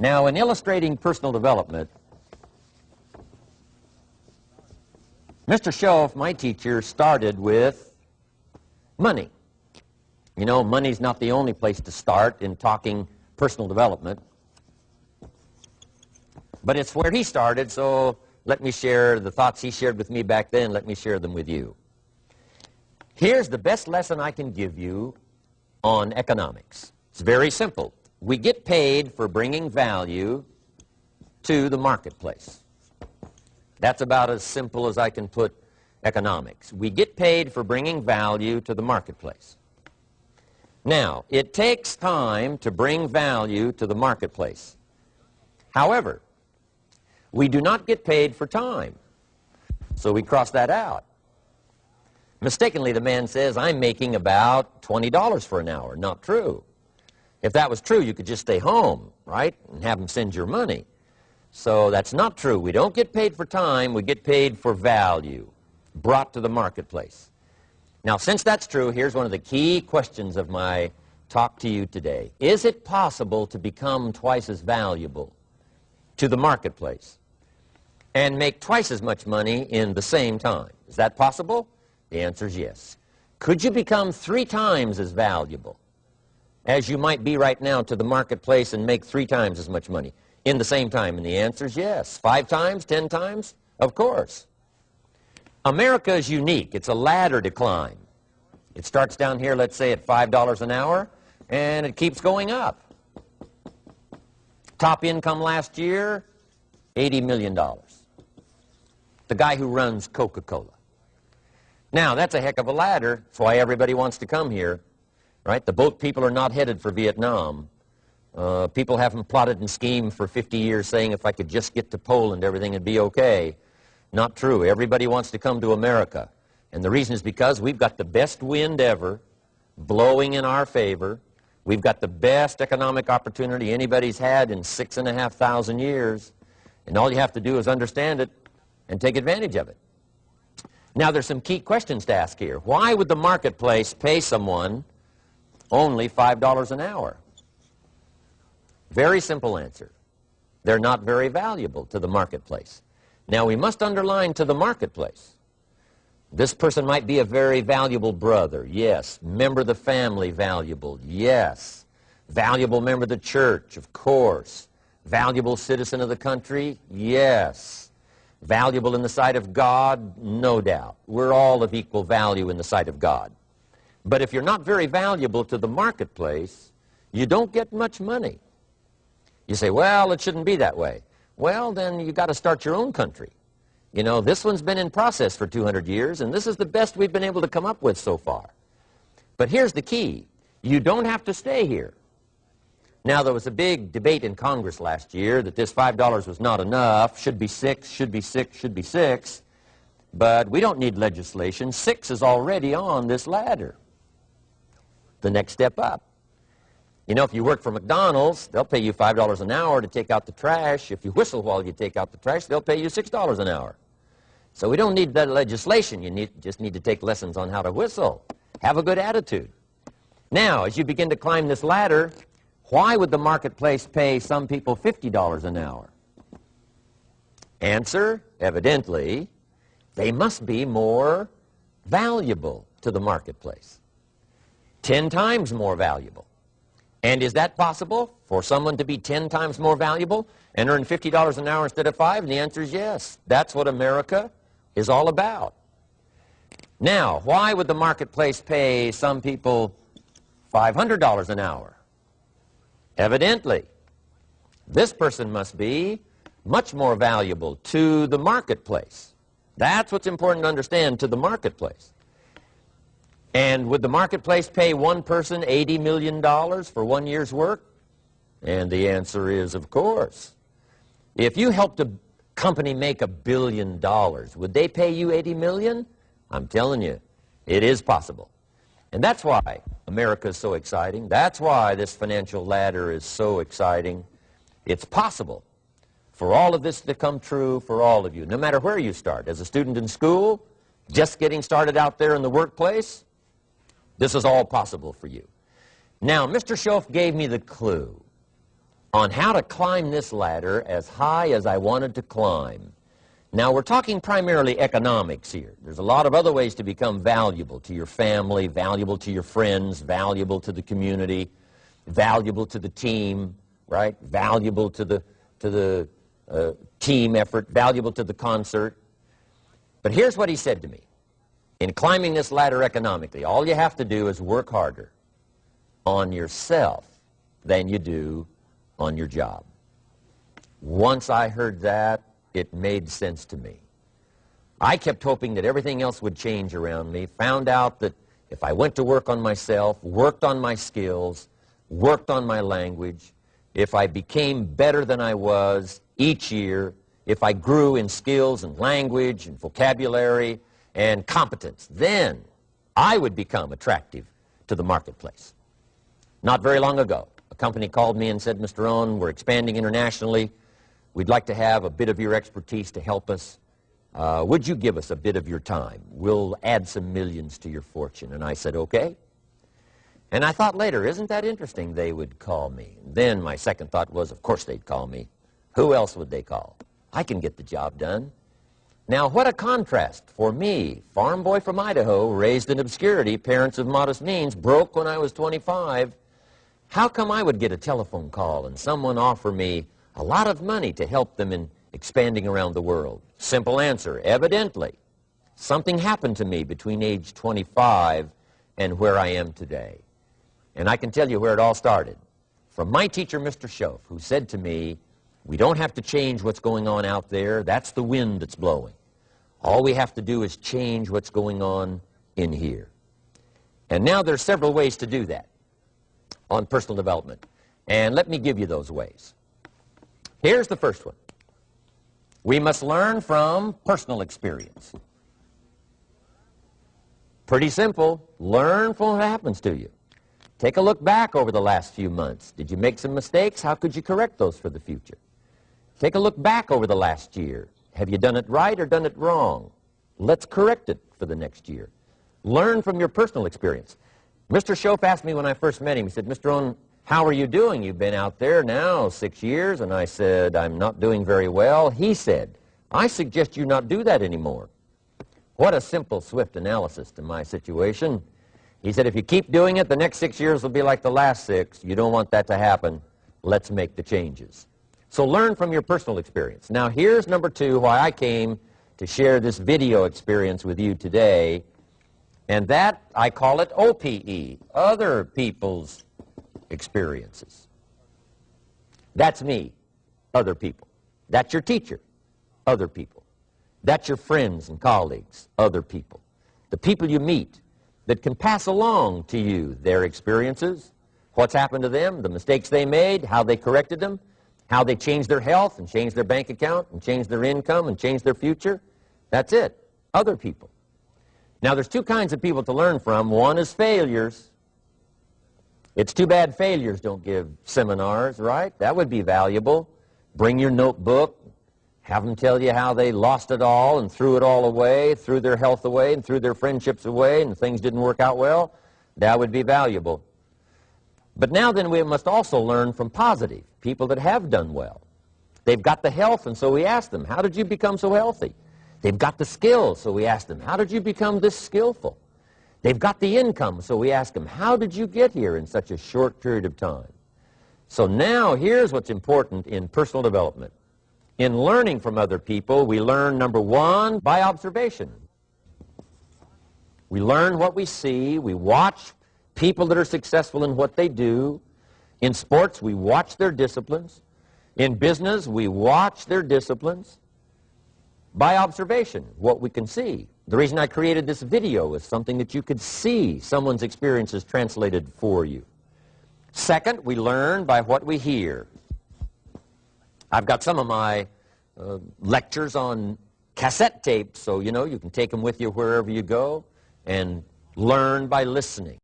Now, in illustrating personal development, Mr. Schoaf, my teacher, started with money. You know, money's not the only place to start in talking personal development, but it's where he started, so let me share the thoughts he shared with me back then. Let me share them with you. Here's the best lesson I can give you on economics. It's very simple. We get paid for bringing value to the marketplace. That's about as simple as I can put economics. We get paid for bringing value to the marketplace. Now, it takes time to bring value to the marketplace. However, we do not get paid for time, so we cross that out. Mistakenly, the man says, I'm making about $20 for an hour. Not true. If that was true, you could just stay home, right, and have them send your money. So that's not true. We don't get paid for time. We get paid for value brought to the marketplace. Now, since that's true, here's one of the key questions of my talk to you today. Is it possible to become twice as valuable to the marketplace and make twice as much money in the same time? Is that possible? The answer is yes. Could you become 3 times as valuable as you might be right now to the marketplace and make 3 times as much money in the same time? And the answer is yes. 5 times, 10 times? Of course. America is unique. It's a ladder to climb. It starts down here, let's say, at $5 an hour, and it keeps going up. Top income last year, $80 million. The guy who runs Coca-Cola. Now, that's a heck of a ladder. That's why everybody wants to come here, right? The boat people are not headed for Vietnam. People haven't plotted and schemed for 50 years saying if I could just get to Poland, everything would be okay. Not true. Everybody wants to come to America. And the reason is because we've got the best wind ever blowing in our favor. We've got the best economic opportunity anybody's had in 6,500 years. And all you have to do is understand it and take advantage of it. Now, there's some key questions to ask here. Why would the marketplace pay someone only $5 an hour? Very simple answer. They're not very valuable to the marketplace. Now, we must underline to the marketplace. This person might be a very valuable brother, yes. Member of the family, valuable, yes. Valuable member of the church, of course. Valuable citizen of the country, yes. Valuable in the sight of God, no doubt. We're all of equal value in the sight of God. But if you're not very valuable to the marketplace, you don't get much money. You say, well, it shouldn't be that way. Well, then you got to start your own country. You know, this one's been in process for 200 years, and this is the best we've been able to come up with so far. But here's the key. You don't have to stay here. Now, there was a big debate in Congress last year that this $5 was not enough, should be 6, should be 6, should be 6. But we don't need legislation. 6 is already on this ladder. The next step up. You know, if you work for McDonald's, they'll pay you $5 an hour to take out the trash. If you whistle while you take out the trash, they'll pay you $6 an hour. So we don't need that legislation. You just need to take lessons on how to whistle. Have a good attitude. Now, as you begin to climb this ladder, why would the marketplace pay some people $50 an hour? Answer, evidently, they must be more valuable to the marketplace. 10 times more valuable. And is that possible for someone to be 10 times more valuable and earn $50 an hour instead of 5? And the answer is yes. That's what America is all about. Now, why would the marketplace pay some people $500 an hour? Evidently, this person must be much more valuable to the marketplace. That's what's important to understand, to the marketplace. And would the marketplace pay one person $80 million for 1 year's work? And the answer is, of course. If you helped a company make $1 billion, would they pay you $80 million? I'm telling you, it is possible. And that's why America is so exciting. That's why this financial ladder is so exciting. It's possible for all of this to come true for all of you, no matter where you start. As a student in school, just getting started out there in the workplace, this is all possible for you. Now, Mr. Schoaf gave me the clue. on how to climb this ladder as high as I wanted to climb. Now, we're talking primarily economics here. There's a lot of other ways to become valuable to your family, valuable to your friends, valuable to the community, valuable to the team, right? Valuable to the team effort, valuable to the concert. But here's what he said to me. In climbing this ladder economically, all you have to do is work harder on yourself than you do on your job. Once I heard that, it made sense to me. I kept hoping that everything else would change around me, found out that if I went to work on myself, worked on my skills, worked on my language, if I became better than I was each year, if I grew in skills and language and vocabulary and competence, then I would become attractive to the marketplace. Not very long ago, a company called me and said, Mr. Rohn, we're expanding internationally. We'd like to have a bit of your expertise to help us. Would you give us a bit of your time? We'll add some millions to your fortune. And I said, okay. And I thought later, isn't that interesting they would call me? Then my second thought was, of course they'd call me. Who else would they call? I can get the job done. Now, what a contrast for me, farm boy from Idaho, raised in obscurity, parents of modest means, broke when I was 25. How come I would get a telephone call and someone offer me a lot of money to help them in expanding around the world? Simple answer, evidently. Something happened to me between age 25 and where I am today. And I can tell you where it all started. From my teacher, Mr. Schoaf, who said to me, we don't have to change what's going on out there. That's the wind that's blowing. All we have to do is change what's going on in here. And now there's several ways to do that on personal development. And let me give you those ways. Here's the first one. We must learn from personal experience. Pretty simple. Learn from what happens to you. Take a look back over the last few months. Did you make some mistakes? How could you correct those for the future? Take a look back over the last year. Have you done it right or done it wrong? Let's correct it for the next year. Learn from your personal experience. Mr. Schoaf asked me when I first met him, he said, Mr. Rohn, how are you doing? You've been out there now 6 years. And I said, I'm not doing very well. He said, I suggest you not do that anymore. What a simple, swift analysis to my situation. He said, if you keep doing it, the next 6 years will be like the last 6. You don't want that to happen. Let's make the changes. So learn from your personal experience. Now, here's number 2, why I came to share this video experience with you today. And that, I call it OPE, other people's experiences. That's me, other people. That's your teacher, other people. That's your friends and colleagues, other people. The people you meet that can pass along to you their experiences, what's happened to them, the mistakes they made, how they corrected them, how they changed their health and changed their bank account and changed their income and changed their future. That's it, other people. Now, there's 2 kinds of people to learn from. One is failures. It's too bad failures don't give seminars, right? That would be valuable. Bring your notebook, have them tell you how they lost it all and threw it all away, threw their health away and threw their friendships away and things didn't work out well. That would be valuable. But now then we must also learn from positive, people that have done well. They've got the health, and so we ask them, how did you become so healthy? They've got the skills, so we ask them, how did you become this skillful? They've got the income, so we ask them, how did you get here in such a short period of time? So now here's what's important in personal development. In learning from other people, we learn, number 1, by observation. We learn what we see. We watch people that are successful in what they do. In sports, we watch their disciplines. In business, we watch their disciplines. By observation, what we can see. The reason I created this video is something that you could see someone's experiences translated for you. Second, we learn by what we hear. I've got some of my lectures on cassette tapes, so you know you can take them with you wherever you go and learn by listening.